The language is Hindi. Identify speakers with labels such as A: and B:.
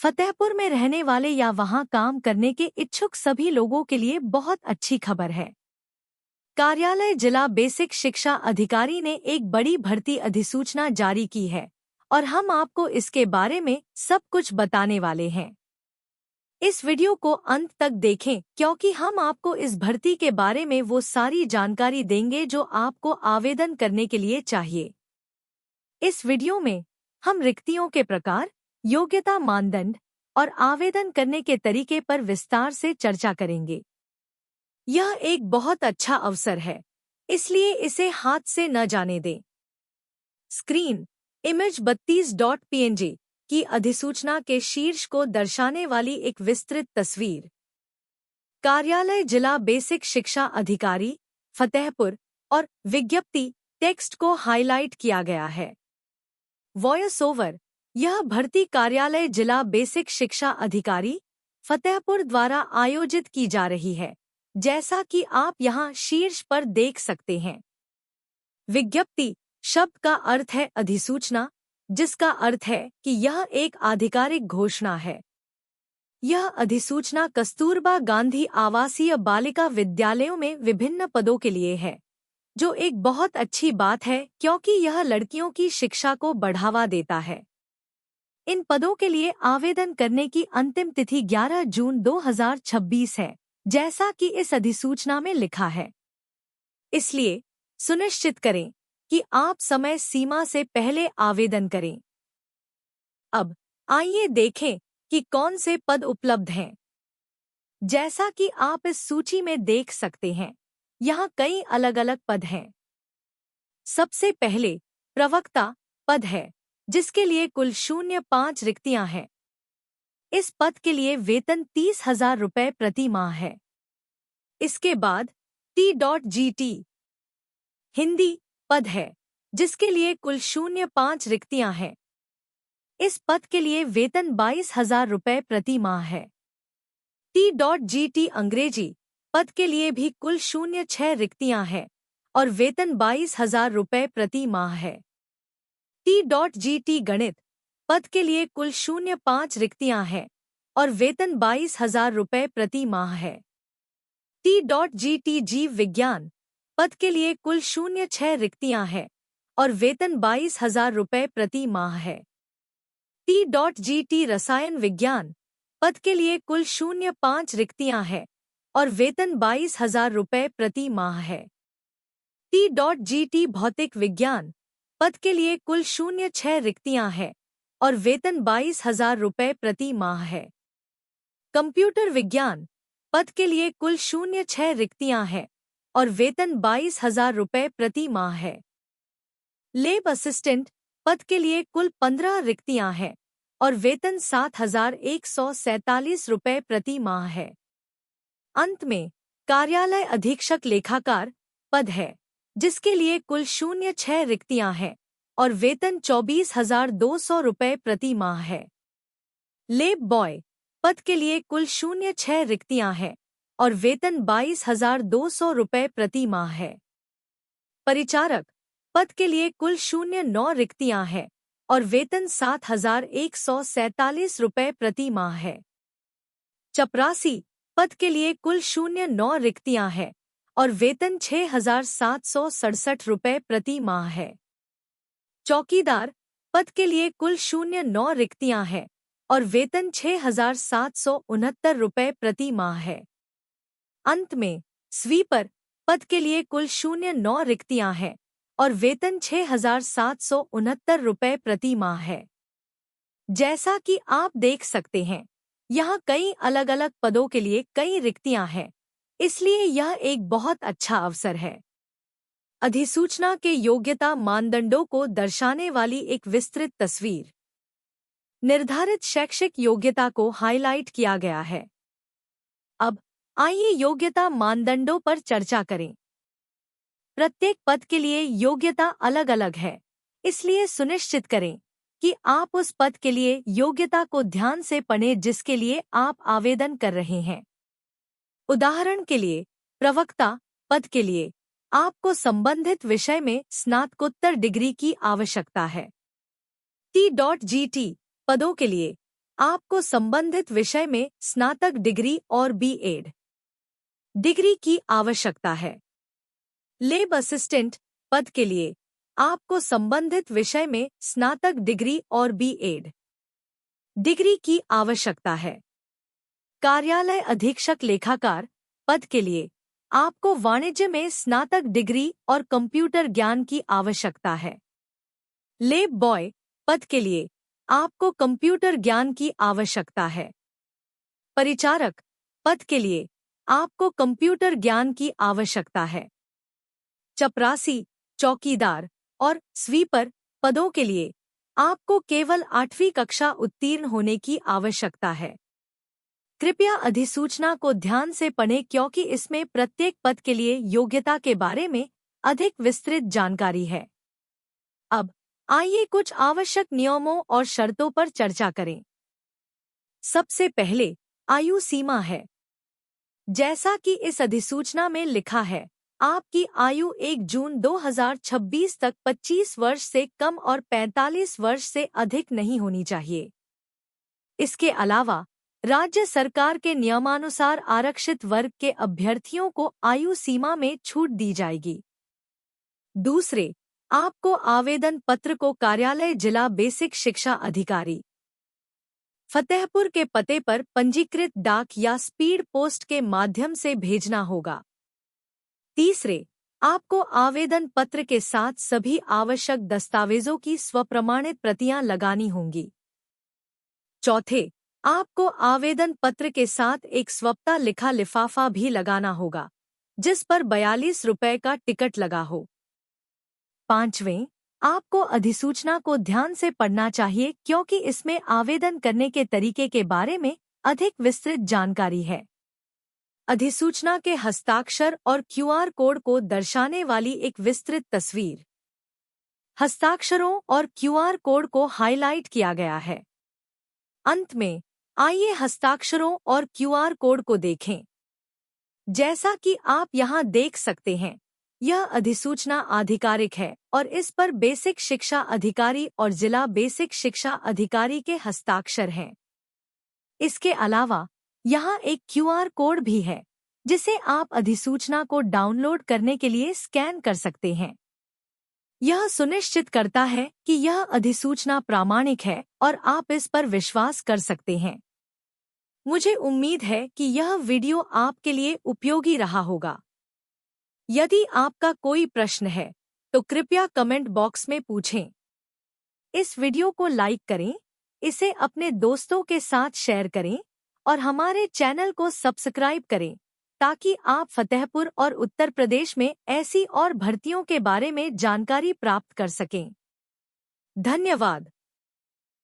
A: फतेहपुर में रहने वाले या वहां काम करने के इच्छुक सभी लोगों के लिए बहुत अच्छी खबर है। कार्यालय जिला बेसिक शिक्षा अधिकारी ने एक बड़ी भर्ती अधिसूचना जारी की है और हम आपको इसके बारे में सब कुछ बताने वाले हैं। इस वीडियो को अंत तक देखें क्योंकि हम आपको इस भर्ती के बारे में वो सारी जानकारी देंगे जो आपको आवेदन करने के लिए चाहिए। इस वीडियो में हम रिक्तियों के प्रकार, योग्यता मानदंड और आवेदन करने के तरीके पर विस्तार से चर्चा करेंगे। यह एक बहुत अच्छा अवसर है, इसलिए इसे हाथ से न जाने दें। स्क्रीन इमेज 32.png की अधिसूचना के शीर्ष को दर्शाने वाली एक विस्तृत तस्वीर। कार्यालय जिला बेसिक शिक्षा अधिकारी, फतेहपुर और विज्ञप्ति टेक्स्ट को हाईलाइट किया गया है। Voice over. यह भर्ती कार्यालय जिला बेसिक शिक्षा अधिकारी, फतेहपुर द्वारा आयोजित की जा रही है, जैसा कि आप यहां शीर्ष पर देख सकते हैं। विज्ञप्ति शब्द का अर्थ है अधिसूचना, जिसका अर्थ है कि यह एक आधिकारिक घोषणा है। यह अधिसूचना कस्तूरबा गांधी आवासीय बालिका विद्यालयों में विभिन्न पदों के लिए है, जो एक बहुत अच्छी बात है क्योंकि यह लड़कियों की शिक्षा को बढ़ावा देता है। इन पदों के लिए आवेदन करने की अंतिम तिथि 11 जून 2026 है, जैसा कि इस अधिसूचना में लिखा है। इसलिए सुनिश्चित करें कि आप समय सीमा से पहले आवेदन करें। अब आइए देखें कि कौन से पद उपलब्ध हैं। जैसा कि आप इस सूची में देख सकते हैं, यहाँ कई अलग अलग पद हैं। सबसे पहले प्रवक्ता पद है, जिसके लिए कुल 05 रिक्तियां हैं। इस पद के लिए वेतन 30,000 रुपये प्रति माह है। इसके बाद T.GT हिंदी पद है, जिसके लिए कुल 05 रिक्तियां हैं। इस पद के लिए वेतन 22,000 रुपये प्रति माह है। T.GT अंग्रेजी पद के लिए भी कुल 06 रिक्तियां हैं और वेतन 22,000 रुपये प्रति माह है। T.GT गणित पद के लिए कुल 05 रिक्तियां हैं और वेतन 22,000 रुपये प्रति माह है। T.GT जीव विज्ञान पद के लिए कुल 06 रिक्तियां हैं और वेतन 22,000 रुपये प्रति माह है। T.GT रसायन विज्ञान पद के लिए कुल 05 रिक्तियां हैं और वेतन 22,000 रुपये प्रति माह है। T.GT भौतिक विज्ञान पद के लिए कुल 06 रिक्तियां हैं और वेतन 22,000 रुपये प्रति माह है। कंप्यूटर विज्ञान पद के लिए कुल 06 रिक्तियां हैं और वेतन 22,000 रुपये प्रति माह है। लैब असिस्टेंट पद के लिए कुल 15 रिक्तियां हैं और वेतन 7,147 रुपये प्रति माह है। अंत में कार्यालय अधीक्षक लेखाकार पद है, जिसके लिए कुल 06 रिक्तियां हैं और वेतन 24,200 रुपये प्रति माह है। लैब बॉय पद के लिए कुल 06 रिक्तियां हैं और वेतन 22,200 रुपये प्रति माह है। परिचारक पद के लिए कुल 09 रिक्तियां हैं और वेतन 7,147 रुपये प्रति माह है। चपरासी पद के लिए कुल 09 रिक्तियां हैं और वेतन 6,767 रुपये प्रति माह है। चौकीदार पद के लिए कुल 09 रिक्तियां हैं और वेतन 6,769 रुपये प्रति माह है। अंत में स्वीपर पद के लिए कुल 09 रिक्तियां हैं और वेतन 6,769 रुपये प्रति माह है। जैसा कि आप देख सकते हैं, यहाँ कई अलग अलग पदों के लिए कई रिक्तियां हैं, इसलिए यह एक बहुत अच्छा अवसर है। अधिसूचना के योग्यता मानदंडों को दर्शाने वाली एक विस्तृत तस्वीर। निर्धारित शैक्षिक योग्यता को हाईलाइट किया गया है। अब आइए योग्यता मानदंडों पर चर्चा करें। प्रत्येक पद के लिए योग्यता अलग अलग है, इसलिए सुनिश्चित करें कि आप उस पद के लिए योग्यता को ध्यान से पढ़ें जिसके लिए आप आवेदन कर रहे हैं। उदाहरण के लिए, प्रवक्ता पद के लिए आपको संबंधित विषय में स्नातकोत्तर डिग्री की आवश्यकता है। T.GT पदों के लिए आपको संबंधित विषय में स्नातक डिग्री और B.Ed डिग्री की आवश्यकता है। लैब असिस्टेंट पद के लिए आपको संबंधित विषय में स्नातक डिग्री और B.Ed डिग्री की आवश्यकता है। कार्यालय अधीक्षक लेखाकार पद के लिए आपको वाणिज्य में स्नातक डिग्री और कंप्यूटर ज्ञान की आवश्यकता है। लैब बॉय पद के लिए आपको कंप्यूटर ज्ञान की आवश्यकता है। परिचारक पद के लिए आपको कंप्यूटर ज्ञान की आवश्यकता है। चपरासी, चौकीदार और स्वीपर पदों के लिए आपको केवल 8वीं कक्षा उत्तीर्ण होने की आवश्यकता है। कृपया अधिसूचना को ध्यान से पढ़ें क्योंकि इसमें प्रत्येक पद के लिए योग्यता के बारे में अधिक विस्तृत जानकारी है। अब आइए कुछ आवश्यक नियमों और शर्तों पर चर्चा करें। सबसे पहले आयु सीमा है। जैसा कि इस अधिसूचना में लिखा है, आपकी आयु 1 जून 2026 तक 25 वर्ष से कम और 45 वर्ष से अधिक नहीं होनी चाहिए। इसके अलावा राज्य सरकार के नियमानुसार आरक्षित वर्ग के अभ्यर्थियों को आयु सीमा में छूट दी जाएगी। दूसरे, आपको आवेदन पत्र को कार्यालय जिला बेसिक शिक्षा अधिकारी फतेहपुर के पते पर पंजीकृत डाक या स्पीड पोस्ट के माध्यम से भेजना होगा। तीसरे, आपको आवेदन पत्र के साथ सभी आवश्यक दस्तावेजों की स्वप्रमाणित प्रतियां लगानी होंगी। चौथे, आपको आवेदन पत्र के साथ एक स्वपता लिखा लिफाफा भी लगाना होगा, जिस पर 42 रुपये का टिकट लगा हो। पांचवें, आपको अधिसूचना को ध्यान से पढ़ना चाहिए क्योंकि इसमें आवेदन करने के तरीके के बारे में अधिक विस्तृत जानकारी है। अधिसूचना के हस्ताक्षर और QR कोड को दर्शाने वाली एक विस्तृत तस्वीर। हस्ताक्षरों और QR कोड को हाईलाइट किया गया है। अंत में आइए हस्ताक्षरों और QR कोड को देखें। जैसा कि आप यहां देख सकते हैं, यह अधिसूचना आधिकारिक है और इस पर बेसिक शिक्षा अधिकारी और जिला बेसिक शिक्षा अधिकारी के हस्ताक्षर हैं। इसके अलावा यहाँ एक QR कोड भी है, जिसे आप अधिसूचना को डाउनलोड करने के लिए स्कैन कर सकते हैं। यह सुनिश्चित करता है कि यह अधिसूचना प्रामाणिक है और आप इस पर विश्वास कर सकते हैं। मुझे उम्मीद है कि यह वीडियो आपके लिए उपयोगी रहा होगा। यदि आपका कोई प्रश्न है, तो कृपया कमेंट बॉक्स में पूछें। इस वीडियो को लाइक करें, इसे अपने दोस्तों के साथ शेयर करें और हमारे चैनल को सब्सक्राइब करें ताकि आप फतेहपुर और उत्तर प्रदेश में ऐसी और भर्तियों के बारे में जानकारी प्राप्त कर सकें। धन्यवाद।